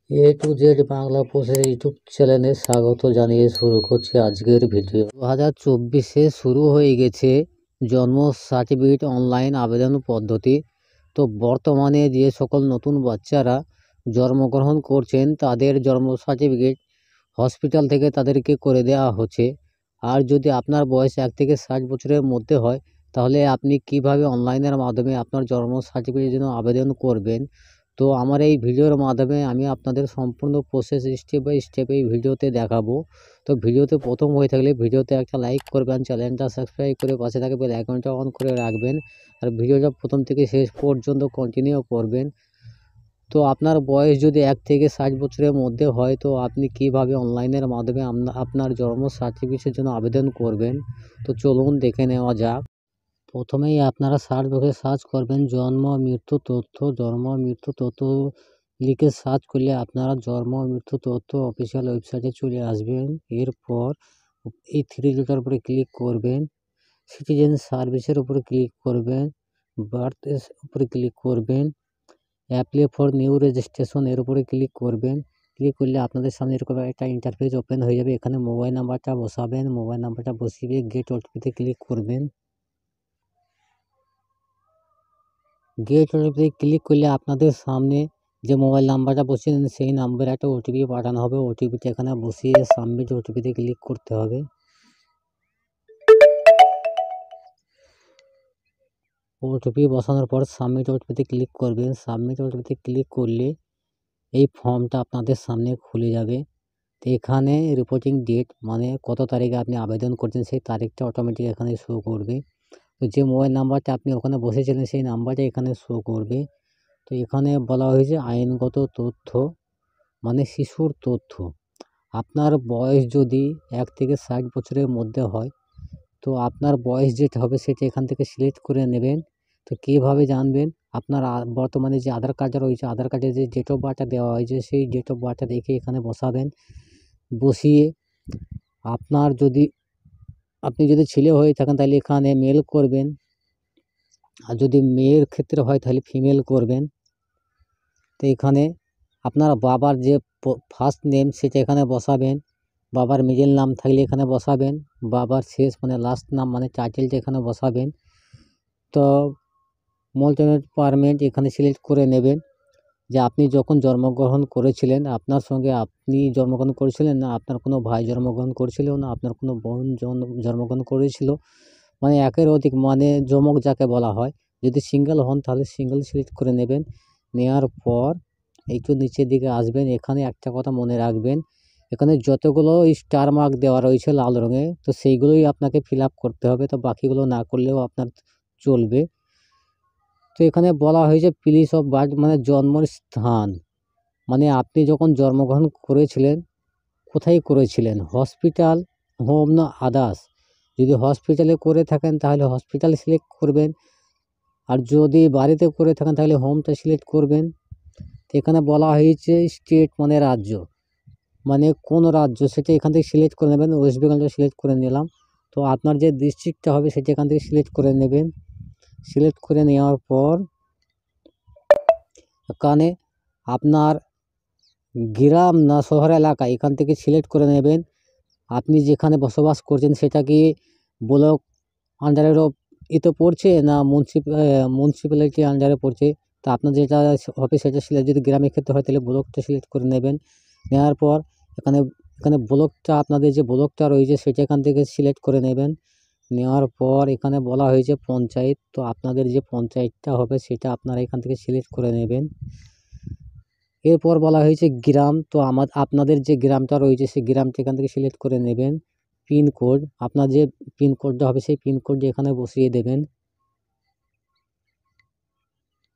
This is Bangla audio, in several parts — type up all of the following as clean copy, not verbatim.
A to Z বাংলা পোস্টের ইউটিউব চ্যানেলে স্বাগত জানিয়ে শুরু করছি আজকের ভিডিও। 2024-এ শুরু হয়ে গেছে জন্ম সার্টিফিকেট অনলাইন আবেদন পদ্ধতি। তো বর্তমানে যে সকল নতুন বাচ্চারা জন্মগ্রহণ করছেন তাদের জন্ম সার্টিফিকেট হসপিটাল থেকে তাদেরকে করে দেওয়া হচ্ছে। আর যদি আপনার বয়স 1 থেকে 60 বছরের মধ্যে হয় তাহলে আপনি কিভাবে অনলাইনের মাধ্যমে আপনার জন্ম সার্টিফিকেটের জন্য আবেদন করবেন, তো আমার এই ভিডিওর মাধ্যমে আমি আপনাদের সম্পূর্ণ প্রসেস স্টেপ বাই স্টেপ এই ভিডিওতে দেখাবো। তো ভিডিওতে প্রথম হয়ে থাকলে ভিডিওতে একটা লাইক করবেন, চ্যানেলটা সাবস্ক্রাইব করে পাশে থাকা বেল আইকনটা অন করে রাখবেন আর ভিডিওটা প্রথম থেকে শেষ পর্যন্ত কন্টিনিউ করবেন। তো আপনার বয়স যদি 1 থেকে 60 বছরের মধ্যে হয় তো আপনি কিভাবে অনলাইনের মাধ্যমে আপনার জন্ম সার্টিফিকেটের জন্য আবেদন করবেন, তো চলুন দেখে নেওয়া যাক। প্রথমেই আপনারা সার্চ বক্সে সার্চ করবেন জন্ম মৃত্যু তথ্য লিখে সার্চ করলে আপনারা জন্ম মৃত্যু তথ্য অফিসিয়াল ওয়েবসাইটে চলে আসবেন। এরপর এই 3 ডটের উপরে ক্লিক করবেন, সিটিজেন সার্ভিসের উপরে ক্লিক করবেন, বার্থ উপরে ক্লিক করবেন, অ্যাপ্লাই ফর নিউ রেজিস্ট্রেশন এর উপরে ক্লিক করবেন। ক্লিক করলে আপনাদের সামনে এরকম একটা ইন্টারফেস ওপেন হয়ে যাবে। এখানে মোবাইল নাম্বারটা বসাবেন, মোবাইল নাম্বারটা বসিয়ে গেট ওটিপিতে ক্লিক করবেন। গেট ওটিপিতে ক্লিক করলে আপনাদের সামনে যে মোবাইল নাম্বারটা বসিয়েছেন সেই নাম্বারে একটা ওটিপি পাঠানো হবে। ওটিপিটা এখানে বসিয়ে সাবমিট ওটিপিতে ক্লিক করতে হবে। ওটিপি বসানোর পর সাবমিট ওটিপিতে ক্লিক করবেন। সাবমিট ওটিপিতে ক্লিক করলে এই ফর্মটা আপনাদের সামনে খুলে যাবে। তো এখানে রিপোর্টিং ডেট মানে কত তারিখে আপনি আবেদন করছেন সেই তারিখটা অটোমেটিক এখানে শো করবে। তো যে মোবাইল নাম্বারটা আপনি ওখানে বসেছিলেন সেই নাম্বারটা এখানে শো করবে। তো এখানে বলা হয়েছে আইনগত তথ্য মানে শিশুর তথ্য। আপনার বয়স যদি 1 থেকে 60 বছরের মধ্যে হয় তো আপনার বয়স যেটা হবে সেটা এখান থেকে সিলেক্ট করে নেবেন। তো কীভাবে জানবেন? আপনার বর্তমানে যে আধার কার্ডটা রয়েছে, আধার কার্ডে যে ডেট অফ বার্থটা দেওয়া হয়েছে সেই ডেট অফ বার্থটা দেখে এখানে বসাবেন। বসিয়ে আপনি যদি ছেলে হয়ে থাকেন তাহলে এখানে মেল করবেন, আর যদি মেয়ের ক্ষেত্রে হয় তাহলে ফিমেল করবেন। তো এখানে আপনার বাবার যে ফার্স্ট নেম সেটা এখানে বসাবেন, বাবার মিডল নাম থাকলে এখানে বসাবেন, বাবার শেষ মানে লাস্ট নাম মানে টাইটেলটা এখানে বসাবেন। তো মল্টিনেট পারমেন্ট এখানে সিলেক্ট করে নেবেন যে আপনি যখন জন্মগ্রহণ করেছিলেন আপনার সঙ্গে আপনি জন্মগ্রহণ করেছিলেন না আপনার কোনো ভাই জন্মগ্রহণ করেছিল না আপনার কোনো বোন জন্মগ্রহণ করেছিল, মানে একের অধিক মানে যমক যাকে বলা হয়। যদি সিঙ্গেল হন তাহলে সিঙ্গেল সিলেক্ট করে নেবেন। নেওয়ার পর একটু নিচের দিকে আসবেন। এখানে একটা কথা মনে রাখবেন, এখানে যতগুলো স্টার মার্ক দেওয়া রয়েছে লাল রঙে তো সেইগুলোই আপনাকে ফিল আপ করতে হবে, তো বাকিগুলো না করলেও আপনার চলবে। তো এখানে বলা হয়েছে প্লেস অফ বার্থ মানে জন্মের স্থান, মানে আপনি যখন জন্মগ্রহণ করেছিলেন কোথায় করেছিলেন, হসপিটাল, হোম না আদার্স। যদি হসপিটালে করে থাকেন তাহলে হসপিটাল সিলেক্ট করবেন, আর যদি বাড়িতে করে থাকেন তাহলে হোমটা সিলেক্ট করবেন। তো এখানে বলা হয়েছে স্টেট মানে রাজ্য, মানে কোন রাজ্য সেটা এখান থেকে সিলেক্ট করে নেবেন। ওয়েস্ট বেঙ্গলটা সিলেক্ট করে নিলাম। তো আপনার যে ডিস্ট্রিক্টটা হবে সেটা এখান থেকে সিলেক্ট করে নেবেন। সিলেক্ট করে নেওয়ার পর এখানে আপনার গ্রাম না শহর এলাকা এখান থেকে সিলেক্ট করে নেবেন। আপনি যেখানে বসবাস করছেন সেটা কি ব্লক আন্ডারেরও এতে পড়ছে না মিউনিসিপ্যালিটি আন্ডারে পড়ছে। তো আপনার যেটা হবে সেটা সিলেক্ট, যদি গ্রামের ক্ষেত্রে হয় তাহলে ব্লকটা সিলেক্ট করে নেবেন। নেওয়ার পর এখানে এখানে ব্লকটা আপনাদের যে ব্লকটা রয়েছে সেটা এখান থেকে সিলেক্ট করে নেবেন। নেওয়ার পর এখানে বলা হয়েছে পঞ্চায়েত, তো আপনাদের যে পঞ্চায়েতটা হবে সেটা আপনারা এখান থেকে সিলেক্ট করে নেবেন। এরপর বলা হয়েছে গ্রাম, তো আপনাদের যে গ্রামটা রয়েছে সেই গ্রামটা এখান থেকে সিলেক্ট করে নেবেন। পিনকোড, আপনার যে পিনকোডটা হবে সেই পিনকোড এখানে বসিয়ে দেবেন।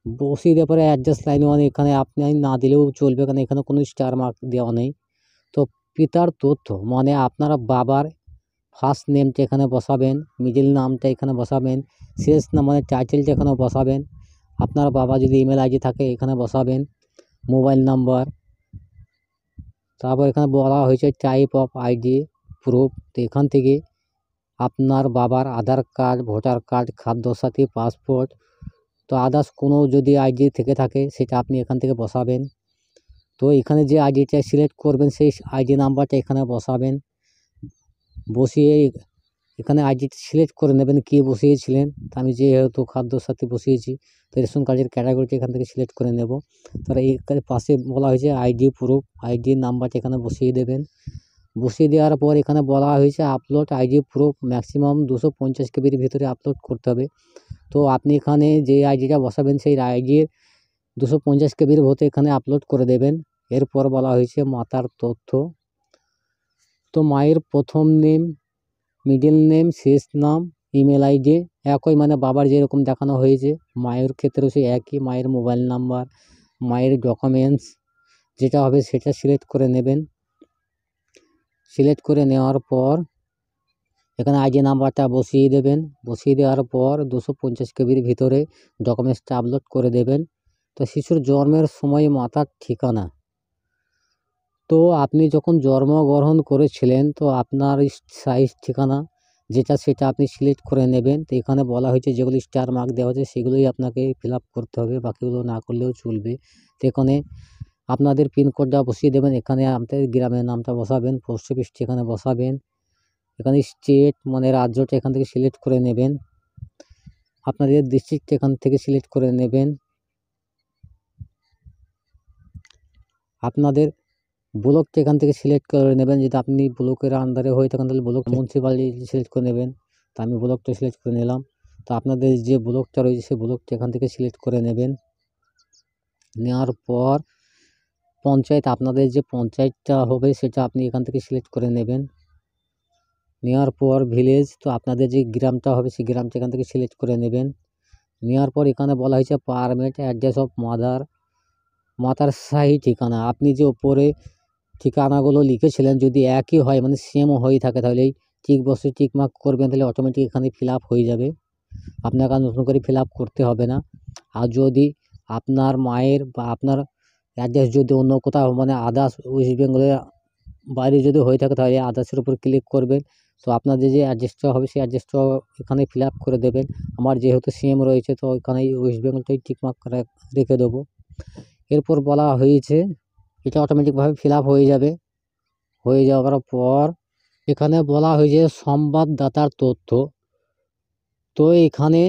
বসিয়ে দেওয়ার পরে অ্যাডজাস্ট লাইন ওয়ান এখানে আপনি না দিলেও চলবে, কারণ এখানে কোনো স্টার মার্ক দেওয়া নেই। তো পিতার তথ্য মানে আপনারা বাবার ফার্স্ট নেমটা এখানে বসাবেন, মিডল নামটা এখানে বসাবেন, শেষ নাম মানে টাইটেলটা এখানে বসাবেন। আপনার বাবা যদি ইমেল আইডি থাকে এখানে বসাবেন, মোবাইল নাম্বার। তারপর এখানে বলা হয়েছে টাইপ অফ আইডি প্রুফ, তো এখান থেকে আপনার বাবার Aadhaar card, voter card, Khadyasathi, passport, তো আদার্স কোনো যদি আইডি থেকে থাকে সেটা আপনি এখান থেকে বসাবেন। তো এখানে যে আইডিটা সিলেক্ট করবেন সেই আইডি নাম্বারটা এখানে বসাবেন, বসিয়ে এখানে আইডিটা সিলেক্ট করে নেবেন কে বসিয়েছিলেন। তো আমি যেহেতু খাদ্যসাথী বসিয়েছি, তো রেশন কার্ডের ক্যাটাগরিটা এখান থেকে সিলেক্ট করে নেব। তাহলে এই পাশে বলা হয়েছে আইডি প্রুফ, আইডি নাম্বারটা এখানে বসিয়ে দেবেন। বসিয়ে দেওয়ার পর এখানে বলা হয়েছে আপলোড আইডি প্রুফ ম্যাক্সিমাম 250 কেবির ভিতরে আপলোড করতে হবে। তো আপনি এখানে যে আইডিটা বসাবেন সেই আইডির 250 কেবির ভোতে এখানে আপলোড করে দেবেন। এরপর বলা হয়েছে মাতার তথ্য। তো মায়ের প্রথম নেম, মিডল নেম, শেষ নাম, ইমেল আইডি একই, মানে বাবার যেরকম দেখানো হয়েছে মায়ের ক্ষেত্রেও সেই একই। মায়ের মোবাইল নাম্বার, মায়ের ডকুমেন্টস যেটা হবে সেটা সিলেক্ট করে নেবেন। সিলেক্ট করে নেওয়ার পর এখানে আইডি নাম্বারটা বসিয়ে দেবেন। বসিয়ে দেওয়ার পর 250 কেবির ভিতরে ডকুমেন্টসটা আপলোড করে দেবেন। তো শিশুর জন্মের সময় মাতার ঠিকানা, তো আপনি যখন জন্মগ্রহণ করেছিলেন তো আপনার সাইজ ঠিকানা যেটা সেটা আপনি সিলেক্ট করে নেবেন। তো এখানে বলা হয়েছে যেগুলি স্টার মার্ক দেওয়া আছে সেগুলোই আপনাকে ফিল আপ করতে হবে, বাকিগুলো না করলেও চলবে। তো এখানে আপনাদের পিনকোডটা বসিয়ে দেবেন, এখানে আপনাদের গ্রামের নামটা বসাবেন, পোস্ট অফিসটি এখানে বসাবেন, এখানে স্টেট মানে রাজ্যটা এখান থেকে সিলেক্ট করে নেবেন, আপনাদের ডিস্ট্রিক্ট এখান থেকে সিলেক্ট করে নেবেন, আপনাদের ব্লকটা এখান থেকে সিলেক্ট করে নেবেন। যদি আপনি ব্লকের আন্ডারে হয়ে থাকেন তাহলে ব্লক, মিউনিসিপ্যালিটি সিলেক্ট করে নেবেন। তো আমি ব্লকটা সিলেক্ট করে নিলাম। তো আপনাদের যে ব্লকটা রয়েছে সেই ব্লকটা এখান থেকে সিলেক্ট করে নেবেন। নেওয়ার পর পঞ্চায়েত, আপনাদের যে পঞ্চায়েতটা হবে সেটা আপনি এখান থেকে সিলেক্ট করে নেবেন। নেওয়ার পর ভিলেজ, তো আপনাদের যে গ্রামটা হবে সেই গ্রামটা এখান থেকে সিলেক্ট করে নেবেন। নেওয়ার পর এখানে বলা হয়েছে পারমিট অ্যাড্রেস অফ মাতার স্থায়ী ঠিকানা। আপনি যে ওপরে ঠিকানাগুলো লিখেছিলেন যদি একই হয় মানে সেম হয়ে থাকে তাহলে এই টিক মার্ক করবেন, তাহলে অটোমেটিক এখানে ফিল আপ হয়ে যাবে, আপনাকে আর নতুন করে ফিল আপ করতে হবে না। আর যদি আপনার মায়ের বা আপনার অ্যাড্রেস যদি অন্য কোথাও মানে আদার্স ওয়েস্ট বেঙ্গলের বাইরে যদি হয়ে থাকে তাহলে আদার্সের উপর ক্লিক করবেন। তো আপনাদের যে অ্যাড্রেসটা হবে সেই অ্যাড্রেসটা এখানে ফিল আপ করে দেবেন। আমার যেহেতু সেম রয়েছে তো এখানে ওয়েস্ট বেঙ্গলটাই টিকমার্ক করে রেখে দেবো। এরপর বলা হয়েছে এটা অটোমেটিকভাবে ফিল আপ হয়ে যাবে। হয়ে যাওয়ার পর এখানে বলা হয়েছে সংবাদদাতার তথ্য। তো এখানে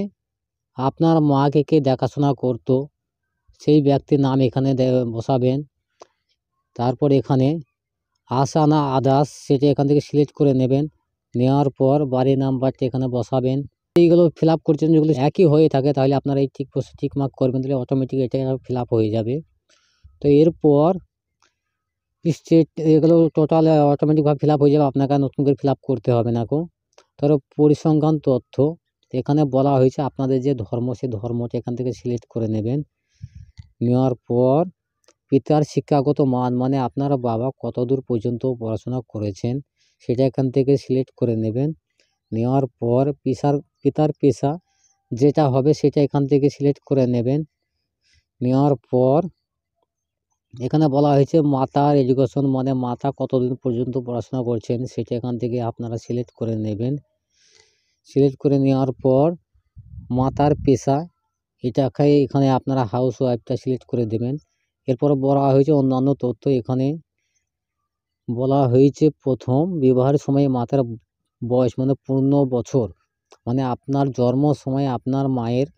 আপনার মাকে কে দেখাশোনা করতো সেই ব্যক্তির নাম এখানে বসাবেন। তারপর এখানে আশা না আদার্স সেটা এখান থেকে সিলেক্ট করে নেবেন। নেওয়ার পর বাড়ির নাম্বারটা এখানে বসাবেন। এইগুলো ফিল আপ করছেন যেগুলো একই হয়ে থাকে তাহলে আপনারা এই টিক মার্ক করবেন, তাহলে অটোমেটিক এটা ফিল আপ হয়ে যাবে। তো এরপর স্টেট এগুলো টোটাল অটোমেটিকভাবে ফিল আপ হয়ে যাবে, আপনাকে নতুন করে ফিল আপ করতে হবে না গো। তারপর পরিসংখ্যান তথ্য, এখানে বলা হয়েছে আপনাদের যে ধর্ম সেই ধর্মটা এখান থেকে সিলেক্ট করে নেবেন। নেওয়ার পর পিতার শিক্ষাগত মান মানে আপনার বাবা কতদূর পর্যন্ত পড়াশোনা করেছেন সেটা এখান থেকে সিলেক্ট করে নেবেন। নেওয়ার পর পিতার পেশা যেটা হবে সেটা এখান থেকে সিলেক্ট করে নেবেন। নেওয়ার পর এখানে বলা হয়েছে মাতার এডুকেশন মানে মাতা কতদিন পর্যন্ত পড়াশোনা করছেন সেটা এখান থেকে আপনারা সিলেক্ট করে নেবেন। সিলেক্ট করে নেওয়ার পর মাতার পেশা এটাকে এখানে আপনারা হাউস ওয়াইফটা সিলেক্ট করে দেবেন। এরপর বলা হয়েছে অন্যান্য তথ্য, এখানে বলা হয়েছে প্রথম বিবাহের সময় মাতার বয়স মানে পূর্ণ বছর মানে আপনার জন্ম সময় আপনার মায়ের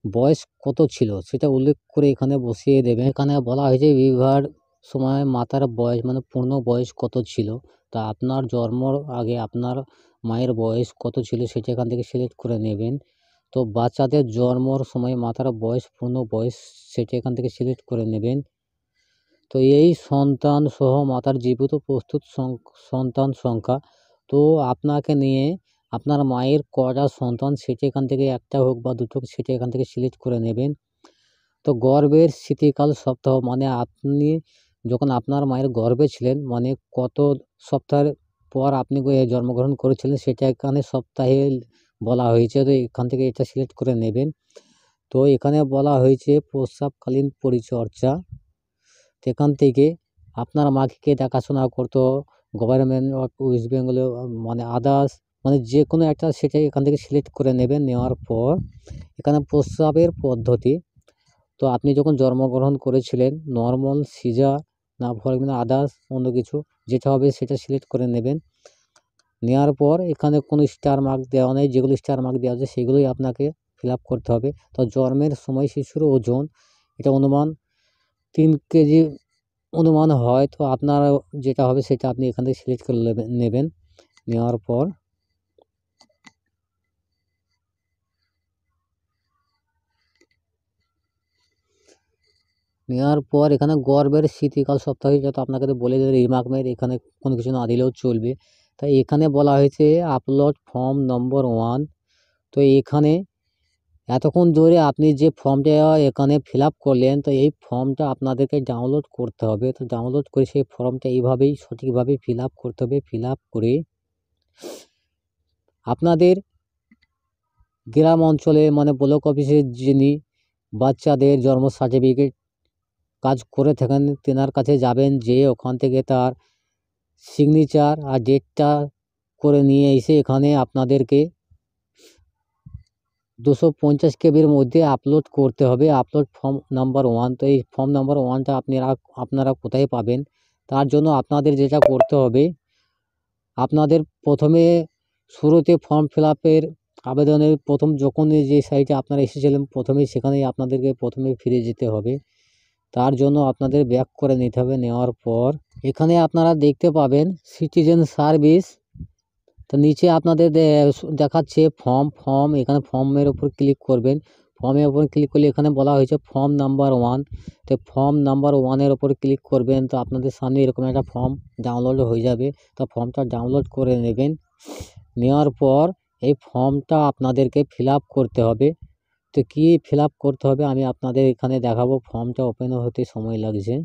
বয়স কত ছিল সেটা উল্লেখ করে এখানে বসিয়ে দেবেন। এখানে বলা হয়েছে বিবাহের সময় মাতার বয়স মানে পূর্ণ বয়স কত ছিল, তা আপনার জন্মর আগে আপনার মায়ের বয়স কত ছিল সেটা এখান থেকে সিলেক্ট করে নেবেন। তো বাচ্চাদের জন্মর সময় মাতার বয়স পূর্ণ বয়স সেটা এখান থেকে সিলেক্ট করে নেবেন। তো এই সন্তান সহ মাতার জীবিত প্রস্তুত সন্তান সংখ্যা, তো আপনাকে নিয়ে আপনার মায়ের কটা সন্তান সেটা এখান থেকে একটা হোক বা দুটো সেটা এখান থেকে সিলেক্ট করে নেবেন। তো গর্ভের স্মৃতিকাল সপ্তাহ মানে আপনি যখন আপনার মায়ের গর্ভে ছিলেন মানে কত সপ্তাহের পর আপনি জন্মগ্রহণ করেছিলেন সেটা এখানে সপ্তাহে বলা হয়েছে, তো এখান থেকে এটা সিলেক্ট করে নেবেন। তো এখানে বলা হয়েছে প্রসবকালীন পরিচর্যা, সেখান থেকে আপনার মাকে কে দেখাশোনা করতো গভর্নমেন্ট অফ ওয়েস্ট বেঙ্গলে মানে আদার্স মানে যে কোনো একটা সেটাই এখান থেকে সিলেক্ট করে নেবেন। নেওয়ার পর এখানে প্রস্রাবের পদ্ধতি, তো আপনি যখন জন্মগ্রহণ করেছিলেন নর্মাল, সিজার না ভরবেন আদার্স অন্য কিছু, যেটা হবে সেটা সিলেক্ট করে নেবেন। নেওয়ার পর এখানে কোনো স্টার মার্ক দেওয়া নেই, যেগুলো স্টার মার্ক দেওয়া আছে সেগুলোই আপনাকে ফিল আপ করতে হবে। তো জন্মের সময় শিশুর ওজন এটা অনুমান 3 কেজি অনুমান হয়। তো আপনার যেটা হবে সেটা আপনি এখান থেকে সিলেক্ট করে নেবেন। নেওয়ার পর এখানে গর্ভের শীতকাল সপ্তাহে যত আপনাকে তো বলে দেবে রিমার্কমের, এখানে কোনো কিছু না দিলেও চলবে। তাই এখানে বলা হয়েছে আপলোড ফর্ম নম্বর 1। তো এখানে এতক্ষণ ধরে আপনি যে ফর্মটা এখানে ফিল আপ করলেন, তো এই ফর্মটা আপনাদেরকে ডাউনলোড করতে হবে। তো ডাউনলোড করে সেই ফর্মটা এইভাবেই সঠিকভাবে ফিল আপ করতে হবে। ফিল আপ করে আপনাদের গ্রাম অঞ্চলে মানে ব্লক অফিসে যিনি বাচ্চাদের জন্ম সার্টিফিকেট কাজ করে থাকেন তেনার কাছে যাবেন, যে ওখান থেকে তার সিগনেচার আর ডেটটা করে নিয়ে এসে এখানে আপনাদেরকে 250 কেবির মধ্যে আপলোড করতে হবে। Upload form number 1। তো এই ফর্ম নাম্বার 1টা আপনারা কোথায় পাবেন? তার জন্য আপনাদের যেটা করতে হবে, আপনাদের প্রথমে শুরুতে ফর্ম ফিল আপের আবেদনের প্রথম যখন যে সাইটে আপনারা এসেছিলেন প্রথমেই, সেখানেই আপনাদেরকে প্রথমে ফিরে যেতে হবে। তার জন্য আপনাদের ব্যাক করে নিতে হবে। নেওয়ার পর এখানে আপনারা দেখতে পাবেন সিটিজেন সার্ভিস। তো নিচে আপনাদের দেখাচ্ছে ফর্ম। এখানে ফর্মের উপর ক্লিক করবেন। ফর্মের উপর ক্লিক করলে এখানে বলা হয়েছে ফর্ম নাম্বার 1। তো ফর্ম নাম্বার 1-এর উপর ক্লিক করবেন। তো আপনাদের সামনে এরকম একটা ফর্ম ডাউনলোড হয়ে যাবে। তো ফর্মটা ডাউনলোড করে নেবেন। নেওয়ার পর এই ফর্মটা আপনাদেরকে ফিল আপ করতে হবে। তো কী ফিল আপ করতে হবে আমি আপনাদের এখানে দেখাবো। ফর্মটা ওপেন হতে সময় লাগছে।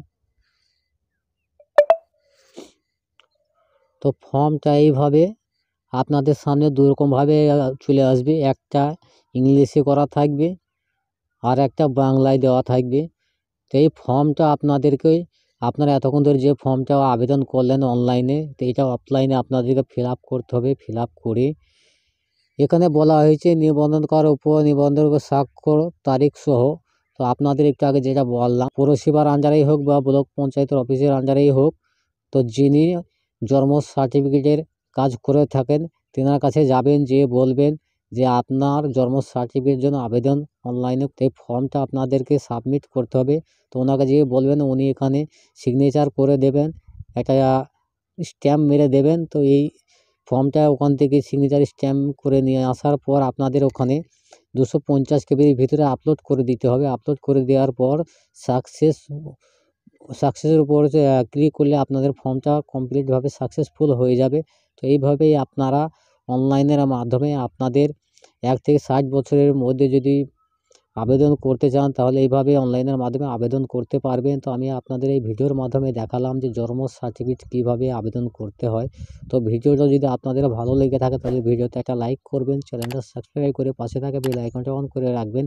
তো ফর্মটা এইভাবে আপনাদের সামনে দুরকমভাবে চলে আসবে। একটা ইংলিশে করা থাকবে আর একটা বাংলায় দেওয়া থাকবে। তো এই ফর্মটা আপনারা এতক্ষণ ধরে যে ফর্মটা আবেদন করলেন অনলাইনে, তো এটা অফলাইনে আপনাদেরকে ফিল আপ করতে হবে। ফিল আপ করে এখানে বলা হয়েছে নিবন্ধন করার উপর নিবন্ধন স্বাক্ষর তারিখ সহ। তো আপনাদের একটু আগে যেটা বললাম, পৌরসভার আন্ডারেই হোক বা ব্লক পঞ্চায়েতের অফিসের আন্ডারেই হোক, তো যিনি জন্ম সার্টিফিকেটের কাজ করে থাকেন তেনার কাছে যাবেন, যেয়ে বলবেন যে আপনার জন্ম সার্টিফিকেটের জন্য আবেদন অনলাইনে, এই ফর্মটা আপনাদেরকে সাবমিট করতে হবে। তো ওনাকে যেয়ে বলবেন, উনি এখানে সিগনেচার করে দেবেন, একটা স্ট্যাম্প মেরে দেবেন। তো এই ফর্মটা ওখান থেকে সিগনেচার স্ট্যাম্প করে নিয়ে আসার পর আপনাদের ওখানে 250 কেবির ভিতরে আপলোড করে দিতে হবে। আপলোড করে দেওয়ার পর সাকসেসের উপর ক্লিক করলে আপনাদের ফর্মটা কমপ্লিটভাবে সাকসেসফুল হয়ে যাবে। তো এইভাবেই আপনারা অনলাইনের মাধ্যমে আপনাদের 1 থেকে 60 বছরের মধ্যে যদি আবেদন করতে চান তাহলে এইভাবে অনলাইনের মাধ্যমে আবেদন করতে পারবেন। তো আমি আপনাদের এই ভিডিওর মাধ্যমে দেখালাম যে জন্ম সার্টিফিকেট কীভাবে আবেদন করতে হয়। তো ভিডিওটা যদি আপনাদের ভালো লেগে থাকে তাহলে ভিডিওতে একটা লাইক করবেন, চ্যানেলটা সাবস্ক্রাইব করে পাশে থাকা বেল আইকনটা অন করে রাখবেন,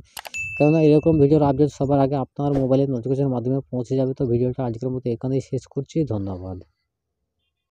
কেননা এরকম ভিডিওর আপডেট সবার আগে আপনার মোবাইলের নোটিফিকেশনের মাধ্যমে পৌঁছে যাবে। তো ভিডিওটা আজকের মতো এখানেই শেষ করছি। ধন্যবাদ।